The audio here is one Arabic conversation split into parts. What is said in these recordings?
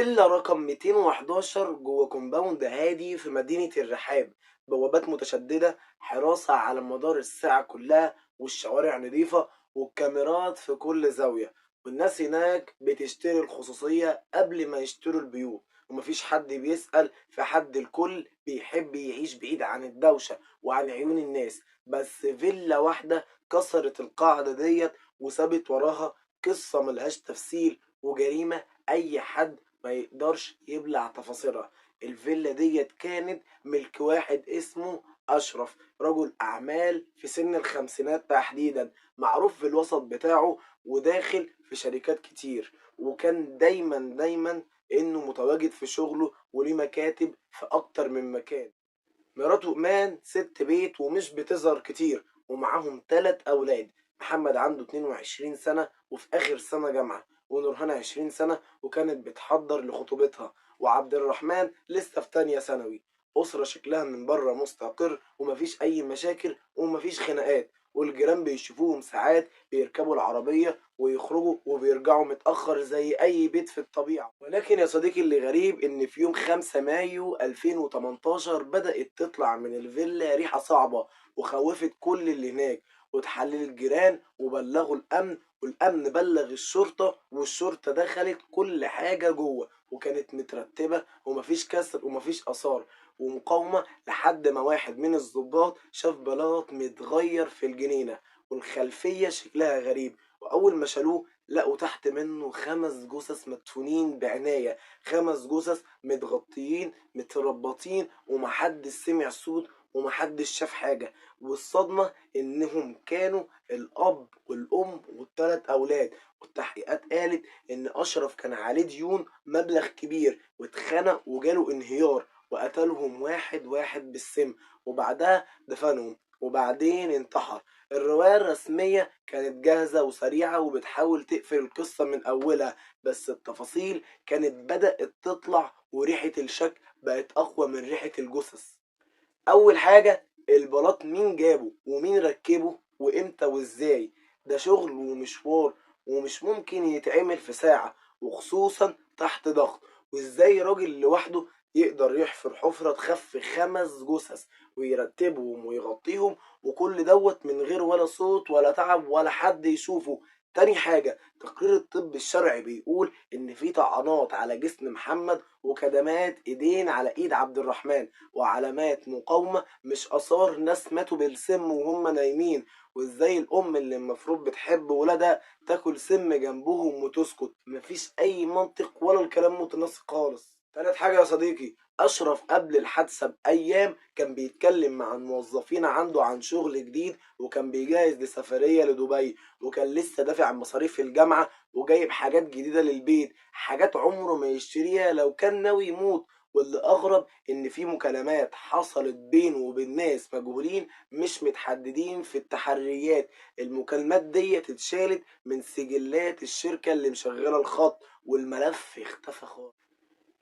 فيلا رقم 211 جوه كومباوند هادي في مدينة الرحاب. بوابات متشددة، حراسة على مدار الساعة كلها، والشوارع نظيفة، والكاميرات في كل زاوية. والناس هناك بتشتري الخصوصية قبل ما يشتروا البيوت، ومفيش حد بيسأل في حد. الكل بيحب يعيش بعيد عن الدوشة وعن عيون الناس. بس فيلا واحدة كسرت القاعدة ديت وسابت وراها قصة ملهاش تفسير وجريمة أي حد ما يقدرش يبلع تفاصيلها. الفيلا ديت كانت ملك واحد اسمه أشرف، رجل أعمال في سن الخمسينات تحديدا، معروف في الوسط بتاعه وداخل في شركات كتير. وكان دايما إنه متواجد في شغله وليه مكاتب في أكتر من مكان. مراته إيمان ست بيت ومش بتظهر كتير، ومعاهم 3 أولاد. محمد عنده 22 سنة وفي آخر سنة جامعة، ونورهان 20 سنة وكانت بتحضر لخطوبتها، وعبد الرحمن لسه في تانية ثانوي. أسرة شكلها من بره مستقر، ومفيش أي مشاكل ومفيش خناقات. والجيران بيشوفوهم ساعات بيركبوا العربية ويخرجوا وبيرجعوا متأخر زي أي بيت في الطبيعة. ولكن يا صديقي، اللي غريب إن في يوم 5 مايو 2018 بدأت تطلع من الفيلا ريحة صعبة وخوفت كل اللي هناك. وتحلل الجيران وبلغوا الأمن، والأمن بلغ الشرطة، والشرطة دخلت كل حاجة جوه، وكانت مترتبة ومفيش كسر ومفيش آثار ومقاومة، لحد ما واحد من الضباط شاف بلاط متغير في الجنينة والخلفية شكلها غريب. وأول ما شالوه لقوا تحت منه 5 جثث مدفونين بعناية، 5 جثث متغطيين متربطين، ومحدش سمع صوت ومحدش شاف حاجة. والصدمة إنهم كانوا الأب والأم وال3 أولاد. والتحقيقات قالت إن أشرف كان عليه ديون مبلغ كبير، واتخنق وجاله انهيار، وقتلهم واحد واحد بالسم، وبعدها دفنهم، وبعدين انتحر. الرواية الرسمية كانت جاهزة وسريعة وبتحاول تقفل القصة من أولها، بس التفاصيل كانت بدأت تطلع، وريحة الشك بقت أقوى من ريحة الجثث. أول حاجة، البلاط مين جابه ومين ركبه وإمتى وإزاي؟ ده شغل ومشوار ومش ممكن يتعمل في ساعة، وخصوصا تحت ضغط. وإزاي راجل لوحده يقدر يحفر حفرة تخفي 5 جثث ويرتبهم ويغطيهم، وكل دوت من غير ولا صوت ولا تعب ولا حد يشوفه؟ تاني حاجة، تقرير الطب الشرعي بيقول إن في طعنات على جسم محمد وكدمات إيدين على إيد عبد الرحمن، وعلامات مقاومة، مش آثار ناس ماتوا بالسم وهم نايمين. وإزاي الأم اللي المفروض بتحب ولادها تاكل سم جنبهم وتسكت؟ مفيش أي منطق ولا الكلام متناسق خالص. تالت حاجة يا صديقي، أشرف قبل الحادثة بأيام كان بيتكلم مع الموظفين عنده عن شغل جديد، وكان بيجهز لسفرية لدبي، وكان لسه دافع مصاريف الجامعة وجايب حاجات جديدة للبيت، حاجات عمره ما يشتريها لو كان ناوي يموت. واللي أغرب إن في مكالمات حصلت بينه وبين ناس مجهولين مش متحددين في التحريات. المكالمات دي اتشالت من سجلات الشركة اللي مشغلة الخط، والملف اختفى خالص.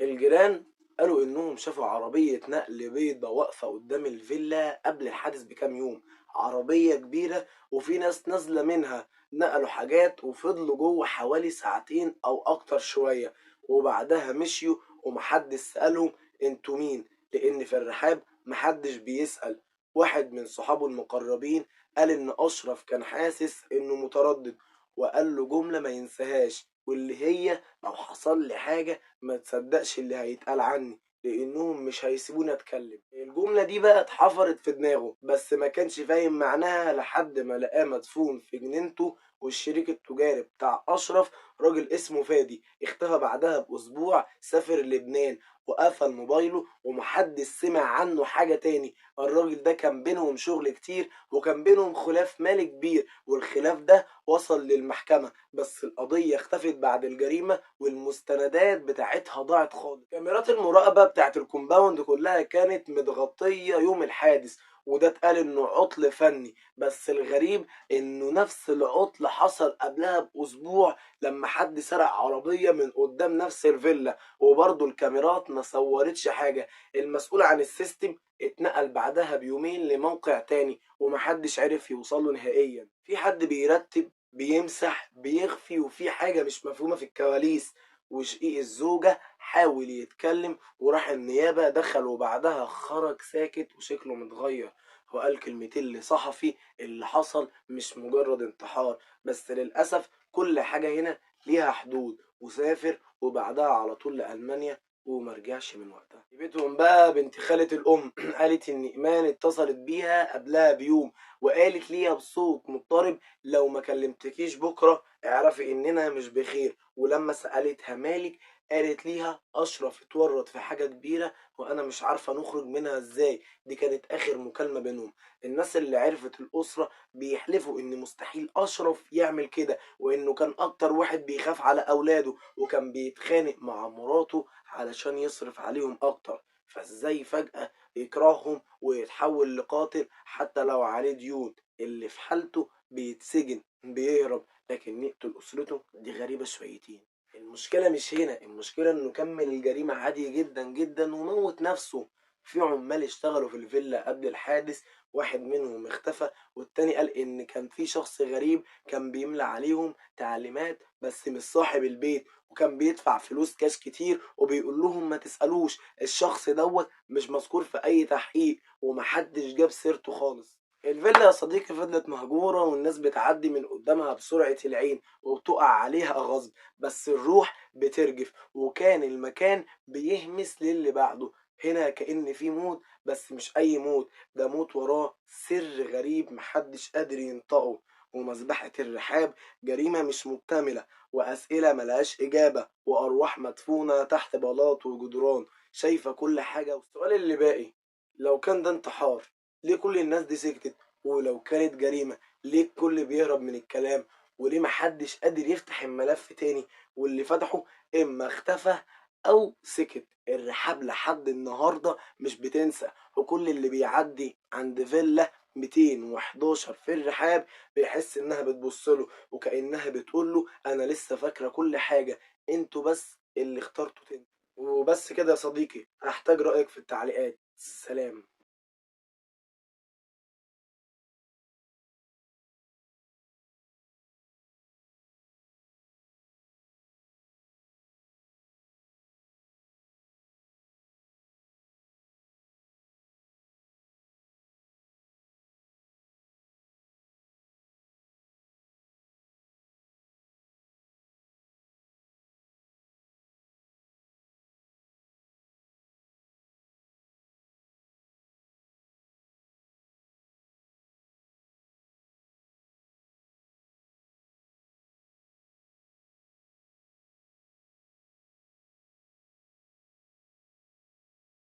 الجيران قالوا إنهم شافوا عربية نقل بيضة واقفة قدام الفيلا قبل الحادث بكام يوم. عربية كبيرة وفي ناس نازلة منها، نقلوا حاجات وفضلوا جوه حوالي ساعتين أو أكتر شوية، وبعدها مشيوا. ومحدش سألهم انتوا مين، لأن في الرحاب محدش بيسأل. واحد من صحابه المقربين قال إن أشرف كان حاسس إنه متردد، وقال له جملة ما ينساهاش، واللي هي: لو حصل لي حاجة ما تصدقش اللي هيتقال عني، لانهم مش هيسيبوني اتكلم. الجملة دي بقى اتحفرت في دماغه، بس ما كانش فاهم معناها لحد ما لقاه مدفون في جنينته. والشريك التجاري بتاع اشرف، راجل اسمه فادي، اختفى بعدها باسبوع، سافر لبنان وقفل موبايله ومحدش سمع عنه حاجة تاني. الراجل ده كان بينهم شغل كتير وكان بينهم خلاف مالي كبير، والخلاف ده وصل للمحكمة، بس القضية اختفت بعد الجريمة والمستندات بتاعتها ضاعت خالص. كاميرات المراقبة بتاعت الكومباوند كلها كانت متغطية يوم الحادث، وده اتقال انه عطل فني. بس الغريب انه نفس العطل حصل قبلها باسبوع لما حد سرق عربية من قدام نفس الفيلا، وبرضه الكاميرات ما صورتش حاجة. المسؤول عن السيستم اتنقل بعدها بيومين لموقع تاني، ومحدش عرف يوصله نهائيا. في حد بيرتب بيمسح بيخفي، وفي حاجة مش مفهومة في الكواليس. وشقيق الزوجة حاول يتكلم وراح النيابة دخل، وبعدها خرج ساكت وشكله متغير. وقال كلمتين لصحفي: اللي حصل مش مجرد انتحار، بس للأسف كل حاجة هنا ليها حدود. وسافر وبعدها على طول لألمانيا ومرجعش من وقتها. بيتهم بقى بنت خالة الأم قالت إن إيمان اتصلت بيها قبلها بيوم وقالت ليها بصوت مضطرب: لو ما كلمتكيش بكرة اعرفي إننا مش بخير. ولما سألتها مالك قالت ليها: أشرف اتورط في حاجة كبيرة وأنا مش عارفة نخرج منها إزاي. دي كانت آخر مكالمة بينهم. الناس اللي عرفت الأسرة بيحلفوا إن مستحيل أشرف يعمل كده، وإنه كان أكتر واحد بيخاف على أولاده، وكان بيتخانق مع مراته علشان يصرف عليهم أكتر. فإزاي فجأة يكرههم ويتحول لقاتل حتى لو عليه ديون؟ اللي في حالته بيتسجن بيهرب، لكن نقتل أسرته دي غريبة شويتين. المشكلة مش هنا، المشكلة إنه كمل الجريمة عادي جدا جدا وموت نفسه. في عمال اشتغلوا في الفيلا قبل الحادث، واحد منهم اختفى، والتاني قال إن كان في شخص غريب كان بيملى عليهم تعليمات بس مش صاحب البيت، وكان بيدفع فلوس كاش كتير وبيقول لهم ما تسألوش، الشخص دوت مش مذكور في أي تحقيق ومحدش جاب سيرته خالص. الفيلا يا صديقي فضلت مهجورة والناس بتعدي من قدامها بسرعة العين وبتقع عليها غصب، بس الروح بترجف، وكان المكان بيهمس للي بعده. هنا كأن في موت، بس مش أي موت، ده موت وراه سر غريب محدش قادر ينطقه. ومذبحة الرحاب جريمة مش مكتملة، وأسئلة ملهاش إجابة، وأرواح مدفونة تحت بلاط وجدران شايفة كل حاجة. والسؤال اللي باقي: لو كان ده انتحار ليه كل الناس دي سكتت؟ ولو كانت جريمة ليه الكل بيهرب من الكلام؟ وليه محدش قادر يفتح الملف تاني؟ واللي فتحه إما اختفى أو سكت. الرحاب لحد النهاردة مش بتنسى، وكل اللي بيعدي عند فيلا 211 في الرحاب بيحس إنها بتبصله وكأنها بتقوله: أنا لسه فاكرة كل حاجة، انتوا بس اللي اخترتوا تاني. وبس كده يا صديقي، هحتاج رأيك في التعليقات. سلام.